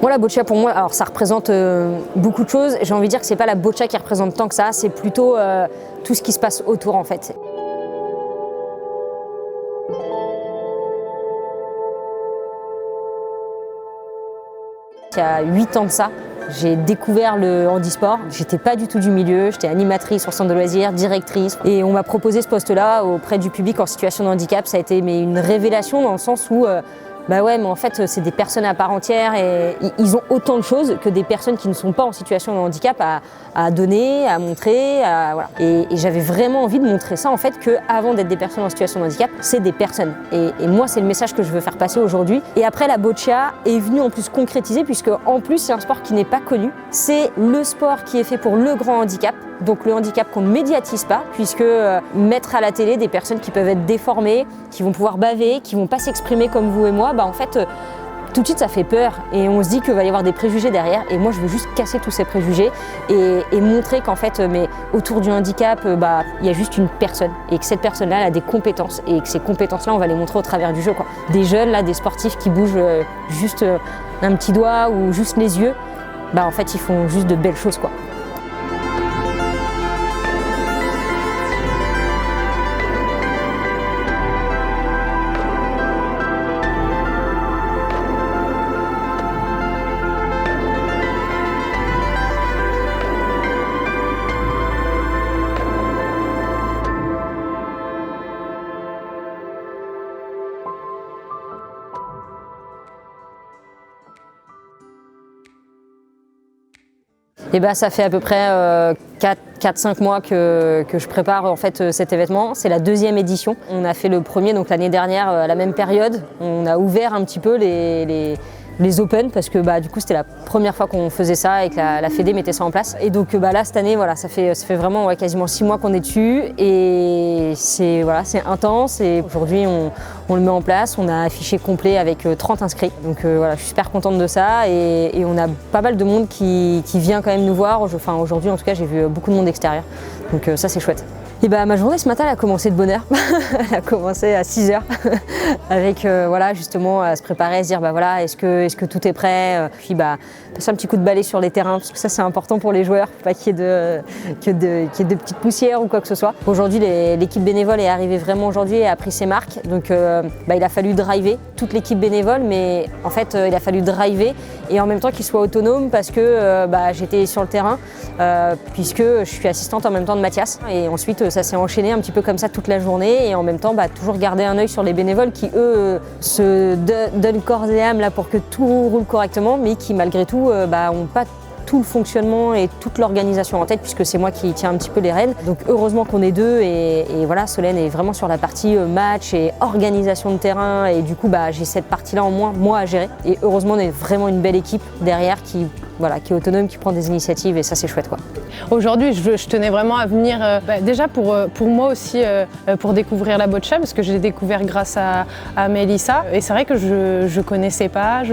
Moi, la boccia, pour moi, alors ça représente beaucoup de choses. J'ai envie de dire que c'est pas la boccia qui représente tant que ça, c'est plutôt tout ce qui se passe autour en fait. Il y a 8 ans de ça, j'ai découvert le handisport. J'étais pas du tout du milieu, j'étais animatrice au centre de loisirs, directrice. Et on m'a proposé ce poste-là auprès du public en situation de handicap. Ça a été une révélation dans le sens où bah ouais, mais en fait, c'est des personnes à part entière et ils ont autant de choses que des personnes qui ne sont pas en situation de handicap à donner, à montrer, voilà. Et j'avais vraiment envie de montrer ça, en fait, qu'avant d'être des personnes en situation de handicap, c'est des personnes. Et moi, c'est le message que je veux faire passer aujourd'hui. Et après, la boccia est venue en plus concrétiser, puisque en plus, c'est un sport qui n'est pas connu. C'est le sport qui est fait pour le grand handicap. Donc le handicap qu'on ne médiatise pas, puisque mettre à la télé des personnes qui peuvent être déformées, qui vont pouvoir baver, qui ne vont pas s'exprimer comme vous et moi, bah en fait, tout de suite ça fait peur et on se dit qu'il va y avoir des préjugés derrière. Et moi je veux juste casser tous ces préjugés et montrer qu'en fait, mais autour du handicap, bah, il y a juste une personne et que cette personne-là elle a des compétences et que ces compétences-là on va les montrer au travers du jeu, quoi. Des jeunes, là, des sportifs qui bougent juste un petit doigt ou juste les yeux, bah en fait ils font juste de belles choses, quoi. Et bah, ça fait à peu près 4-5 mois que je prépare en fait cet événement. C'est la 2e édition. On a fait le premier donc l'année dernière à la même période. On a ouvert un petit peu les Open parce que bah, du coup c'était la première fois qu'on faisait ça et que la Fédé mettait ça en place. Et donc bah, là cette année voilà, ça fait vraiment quasiment 6 mois qu'on est dessus et c'est intense et aujourd'hui on le met en place. On a affiché complet avec 30 inscrits. Donc voilà, je suis super contente de ça et on a pas mal de monde qui vient quand même nous voir. Enfin aujourd'hui en tout cas j'ai vu beaucoup de monde extérieur. Donc ça c'est chouette. Et bah, ma journée ce matin elle a commencé de bonne heure. Elle a commencé à 6h avec voilà, justement à se préparer, à se dire bah, voilà, est-ce que tout est prêt, puis bah, passer un petit coup de balai sur les terrains parce que ça c'est important pour les joueurs, pas qu'il y ait de petites poussières ou quoi que ce soit. Aujourd'hui l'équipe bénévole est arrivée vraiment aujourd'hui et a pris ses marques, donc bah, il a fallu driver toute l'équipe bénévole, mais en fait il a fallu driver et en même temps qu'ils soient autonomes parce que bah, j'étais sur le terrain puisque je suis assistante en même temps de Mathias et ensuite ça s'est enchaîné un petit peu comme ça toute la journée et en même temps bah, toujours garder un œil sur les bénévoles qui eux se donnent corps et âme là, pour que tout roule correctement mais qui malgré tout bah, ont pas tout le fonctionnement et toute l'organisation en tête puisque c'est moi qui tiens un petit peu les rênes. Donc heureusement qu'on est deux et voilà, Solène est vraiment sur la partie match et organisation de terrain et du coup bah, j'ai cette partie-là en moins, moi à gérer. Et heureusement on est vraiment une belle équipe derrière qui est autonome, qui prend des initiatives et ça c'est chouette, quoi. Aujourd'hui je tenais vraiment à venir déjà pour moi aussi pour découvrir la boccia parce que je l'ai découvert grâce à Mélissa et c'est vrai que je connaissais pas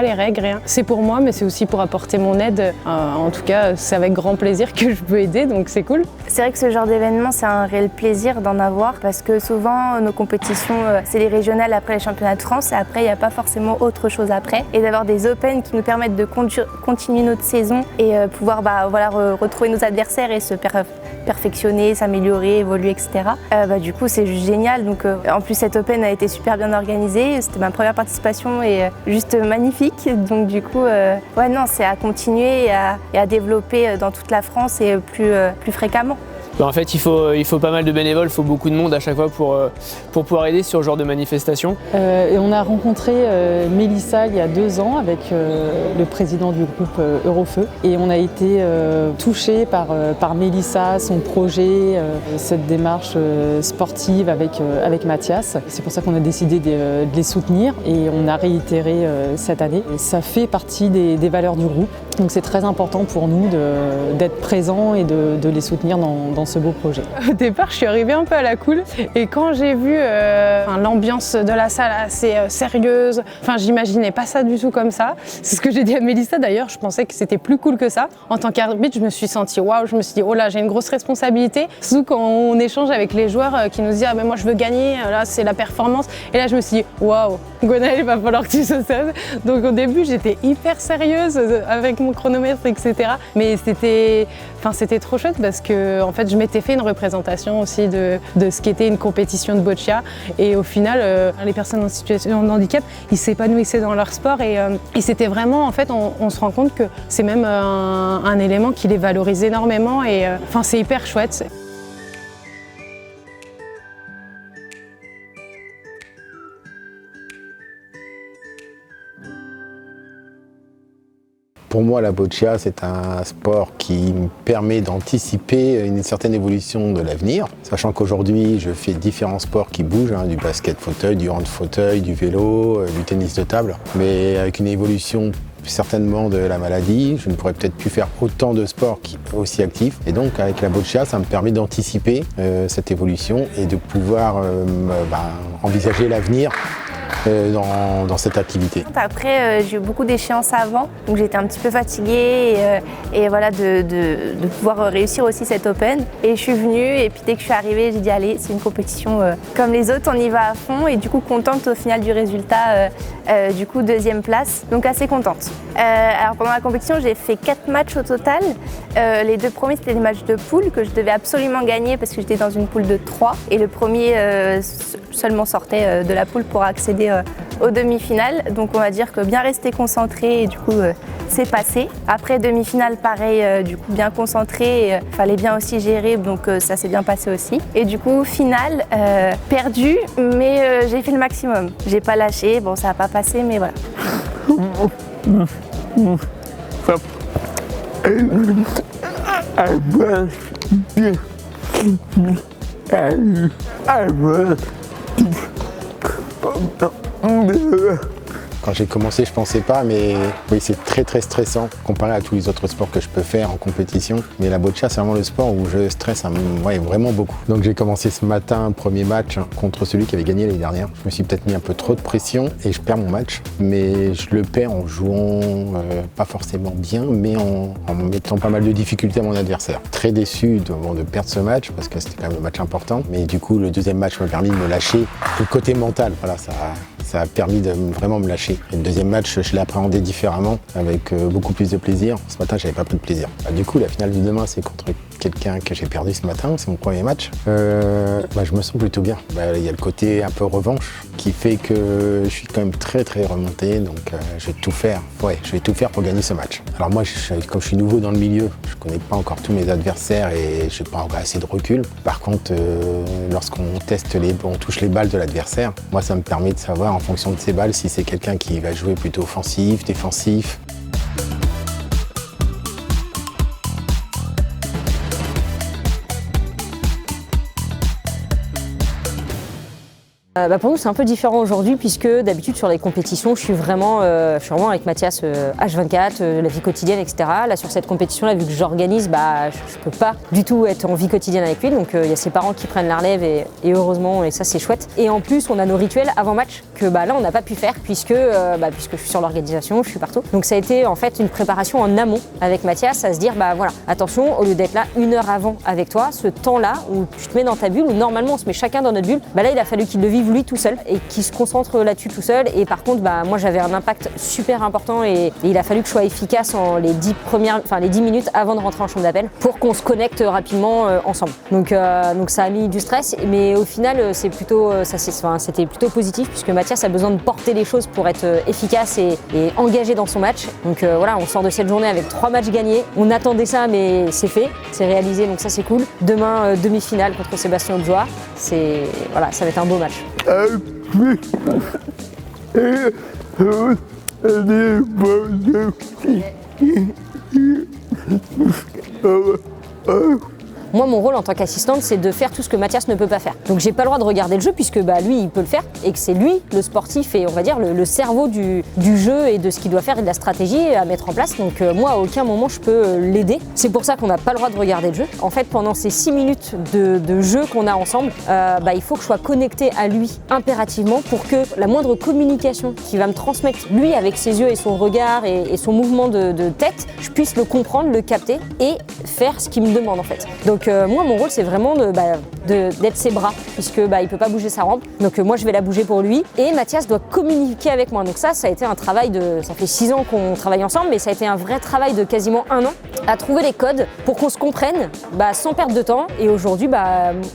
les règles, rien. C'est pour moi mais c'est aussi pour apporter mon aide. En tout cas, c'est avec grand plaisir que je peux aider, donc c'est cool. C'est vrai que ce genre d'événement, c'est un réel plaisir d'en avoir parce que souvent, nos compétitions, c'est les régionales après les championnats de France et après, il n'y a pas forcément autre chose après. Et d'avoir des Open qui nous permettent de continuer notre saison et pouvoir retrouver nos adversaires et se perfectionner, s'améliorer, évoluer, etc. Du coup, c'est juste génial. Donc, en plus, cette Open a été super bien organisée. C'était ma première participation et juste magnifique. Donc, du coup, c'est à continuer et à développer dans toute la France et plus fréquemment. En fait, il faut pas mal de bénévoles, il faut beaucoup de monde à chaque fois pour pouvoir aider sur ce genre de manifestation. Et on a rencontré Mélissa il y a 2 ans avec le président du groupe Eurofeu. Et on a été touchés par Mélissa, son projet, cette démarche sportive avec Mathias. C'est pour ça qu'on a décidé de les soutenir et on a réitéré cette année. Ça fait partie des valeurs du groupe. Donc c'est très important pour nous d'être présents et de les soutenir dans dans ce beau projet. Au départ, je suis arrivée un peu à la cool et quand j'ai vu l'ambiance de la salle assez sérieuse, j'imaginais pas ça du tout comme ça. C'est ce que j'ai dit à Mélissa d'ailleurs, je pensais que c'était plus cool que ça. En tant qu'arbitre, je me suis sentie waouh, je me suis dit oh là, j'ai une grosse responsabilité. Surtout quand on échange avec les joueurs qui nous disent ah mais moi je veux gagner, là c'est la performance. Et là je me suis dit waouh, Gwenaëlle, il va falloir que tu se cèdes. Donc au début j'étais hyper sérieuse avec mon chronomètre, etc. Mais c'était trop chouette parce que en fait je m'étais fait une représentation aussi de ce qu'était une compétition de boccia et au final les personnes en situation de handicap ils s'épanouissaient dans leur sport et c'était vraiment en fait on se rend compte que c'est même un élément qui les valorise énormément et c'est hyper chouette. Pour moi, la boccia, c'est un sport qui me permet d'anticiper une certaine évolution de l'avenir, sachant qu'aujourd'hui, je fais différents sports qui bougent, du basket fauteuil, du hand fauteuil, du vélo, du tennis de table, mais avec une évolution certainement de la maladie, je ne pourrais peut-être plus faire autant de sports aussi actifs. Et donc, avec la boccia, ça me permet d'anticiper cette évolution et de pouvoir envisager l'avenir dans cette activité. Après, j'ai eu beaucoup d'échéances avant, donc j'étais un petit peu fatiguée et voilà, de pouvoir réussir aussi cette Open. Et je suis venue et puis dès que je suis arrivée, j'ai dit allez, c'est une compétition comme les autres, on y va à fond et du coup contente au final du résultat, du coup deuxième place, donc assez contente. Alors pendant la compétition, j'ai fait 4 matchs au total. Les 2 premiers, c'était des matchs de poule que je devais absolument gagner parce que j'étais dans une poule de 3 et le premier seulement sortait de la poule pour accéder aux demi-finales. Donc on va dire que bien rester concentré et du coup c'est passé. Après demi-finale pareil, du coup bien concentré, fallait bien aussi gérer donc ça s'est bien passé aussi. Et du coup finale perdu mais j'ai fait le maximum. J'ai pas lâché, bon ça a pas passé mais voilà. Quand j'ai commencé, je pensais pas, mais oui, c'est très très stressant comparé à tous les autres sports que je peux faire en compétition. Mais la boccia, c'est vraiment le sport où je stresse vraiment beaucoup. Donc j'ai commencé ce matin, premier match contre celui qui avait gagné l'année dernière. Je me suis peut-être mis un peu trop de pression et je perds mon match. Mais je le perds en jouant pas forcément bien, mais en mettant pas mal de difficultés à mon adversaire. Très déçu de perdre ce match parce que c'était quand même un match important. Mais du coup, le deuxième match m'a permis de me lâcher. Le côté mental, voilà, ça a permis de vraiment me lâcher. Et le deuxième match, je l'ai appréhendé différemment, avec beaucoup plus de plaisir. Ce matin, j'avais pas pris de plaisir. Du coup, la finale de demain, c'est contre quelqu'un que j'ai perdu ce matin, c'est mon premier match. Je me sens plutôt bien. Il y a le côté un peu revanche qui fait que je suis quand même très très remonté, donc je vais tout faire. Ouais, je vais tout faire pour gagner ce match. Alors moi, comme je suis nouveau dans le milieu, je connais pas encore tous mes adversaires et je n'ai pas encore assez de recul. Par contre, lorsqu'on teste on touche les balles de l'adversaire, moi ça me permet de savoir en fonction de ces balles si c'est quelqu'un qui va jouer plutôt offensif, défensif. Pour nous, c'est un peu différent aujourd'hui puisque d'habitude sur les compétitions, je suis vraiment avec Mathias H24, la vie quotidienne, etc. Là, sur cette compétition-là, vu que j'organise, je peux pas du tout être en vie quotidienne avec lui. Donc, il y a ses parents qui prennent la relève et heureusement, et ça, c'est chouette. Et en plus, on a nos rituels avant match que là, on n'a pas pu faire puisque je suis sur l'organisation, je suis partout. Donc, ça a été en fait une préparation en amont avec Mathias à se dire, voilà, attention, au lieu d'être là 1 heure avant avec toi, ce temps-là où tu te mets dans ta bulle, où normalement on se met chacun dans notre bulle, là, il a fallu qu'il le vive lui tout seul et qui se concentre là-dessus tout seul. Et par contre, moi j'avais un impact super important et il a fallu que je sois efficace en les 10 minutes avant de rentrer en chambre d'appel pour qu'on se connecte rapidement ensemble. Donc ça a mis du stress, mais au final c'était plutôt positif puisque Mathias a besoin de porter les choses pour être efficace et engagé dans son match. Donc on sort de cette journée avec 3 matchs gagnés. On attendait ça, mais c'est fait, c'est réalisé, donc ça c'est cool. Demain, demi-finale contre Sébastien Objoa. Ça va être un beau match. Moi, mon rôle en tant qu'assistante, c'est de faire tout ce que Mathias ne peut pas faire. Donc j'ai pas le droit de regarder le jeu puisque lui, il peut le faire et que c'est lui, le sportif et on va dire le cerveau du jeu et de ce qu'il doit faire et de la stratégie à mettre en place. Donc moi, à aucun moment, je peux l'aider. C'est pour ça qu'on n'a pas le droit de regarder le jeu. En fait, pendant ces 6 minutes de jeu qu'on a ensemble, il faut que je sois connectée à lui impérativement pour que la moindre communication qu'il va me transmettre, lui, avec ses yeux et son regard et son mouvement de tête, je puisse le comprendre, le capter et faire ce qu'il me demande en fait. Donc moi, mon rôle, c'est vraiment d'être ses bras puisque il peut pas bouger sa rampe. Donc moi, je vais la bouger pour lui et Mathias doit communiquer avec moi. Donc ça a été un travail ça fait 6 ans qu'on travaille ensemble, mais ça a été un vrai travail de quasiment 1 an à trouver les codes pour qu'on se comprenne sans perdre de temps. Et aujourd'hui,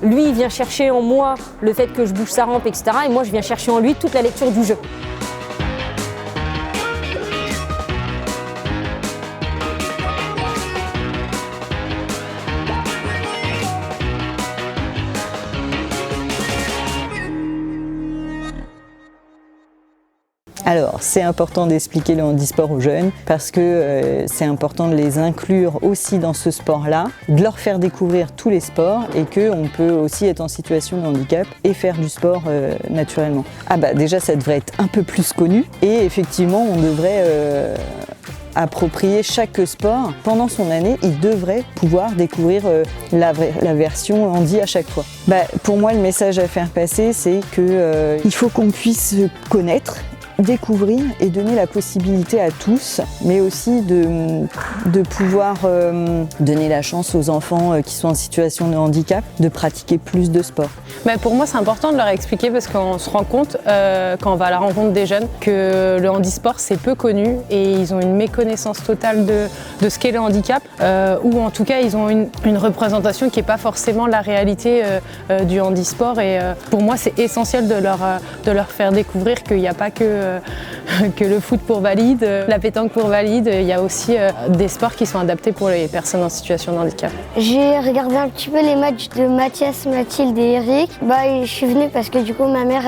lui, il vient chercher en moi le fait que je bouge sa rampe, etc. Et moi, je viens chercher en lui toute la lecture du jeu. Alors, c'est important d'expliquer le handisport aux jeunes parce que c'est important de les inclure aussi dans ce sport-là, de leur faire découvrir tous les sports et qu'on peut aussi être en situation de handicap et faire du sport naturellement. Déjà, ça devrait être un peu plus connu et effectivement, on devrait approprier chaque sport. Pendant son année, il devrait pouvoir découvrir la version handi à chaque fois. Pour moi, le message à faire passer, c'est qu'il faut qu'on puisse se connaître, découvrir et donner la possibilité à tous, mais aussi de pouvoir donner la chance aux enfants qui sont en situation de handicap de pratiquer plus de sport. Pour moi, c'est important de leur expliquer parce qu'on se rend compte, quand on va à la rencontre des jeunes, que le handisport, c'est peu connu et ils ont une méconnaissance totale de ce qu'est le handicap, ou en tout cas, ils ont une représentation qui n'est pas forcément la réalité du handisport. Et pour moi, c'est essentiel de leur faire découvrir qu'il n'y a pas que le foot pour valide, la pétanque pour valide, il y a aussi des sports qui sont adaptés pour les personnes en situation de handicap. J'ai regardé un petit peu les matchs de Mathias, Mathilde et Eric. Je suis venue parce que du coup ma mère,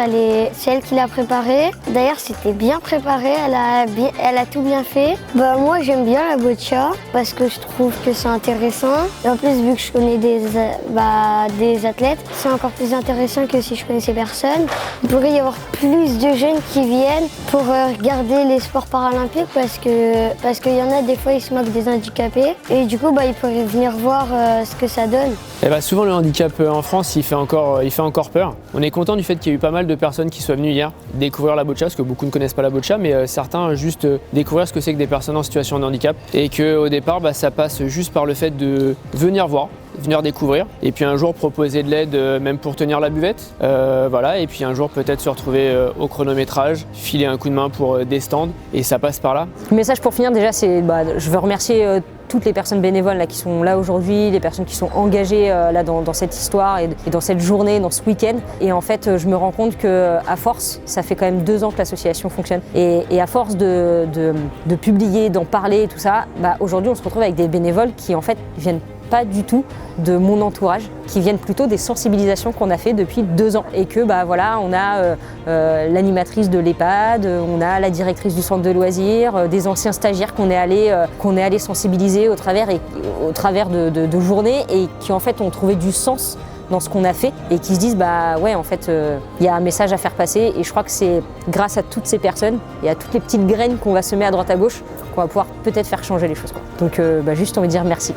c'est elle qui l'a préparé. D'ailleurs c'était bien préparé, elle a tout bien fait. Moi j'aime bien la boccia parce que je trouve que c'est intéressant. Et en plus vu que je connais des athlètes, c'est encore plus intéressant que si je connaissais personne. Il pourrait y avoir plus de jeunes qui viennent pour regarder les sports paralympiques parce qu'il y en a des fois ils se moquent des handicapés et du coup ils pourraient venir voir ce que ça donne. Souvent le handicap en France il fait encore peur. On est content du fait qu'il y ait eu pas mal de personnes qui soient venues hier découvrir la boccia parce que beaucoup ne connaissent pas la boccia, mais certains juste découvrir ce que c'est que des personnes en situation de handicap et qu'au départ ça passe juste par le fait de venir voir, venir découvrir et puis un jour proposer de l'aide même pour tenir la buvette, et puis un jour peut-être se retrouver au chronométrage, filer un coup de main pour des stands et ça passe par là. Le message pour finir déjà c'est je veux remercier toutes les personnes bénévoles qui sont là aujourd'hui, les personnes qui sont engagées dans cette histoire et dans cette journée, dans ce week-end. Et en fait, je me rends compte qu'à force, ça fait quand même 2 ans que l'association fonctionne. Et à force de publier, d'en parler et tout ça, aujourd'hui, on se retrouve avec des bénévoles qui en fait viennent pas du tout de mon entourage, qui viennent plutôt des sensibilisations qu'on a fait depuis 2 ans. Et que on a l'animatrice de l'EHPAD, on a la directrice du centre de loisirs, des anciens stagiaires qu'on est allé sensibiliser au travers de journées et qui en fait ont trouvé du sens dans ce qu'on a fait et qui se disent il y a un message à faire passer et je crois que c'est grâce à toutes ces personnes et à toutes les petites graines qu'on va semer à droite à gauche qu'on va pouvoir peut-être faire changer les choses. Donc juste envie de dire merci.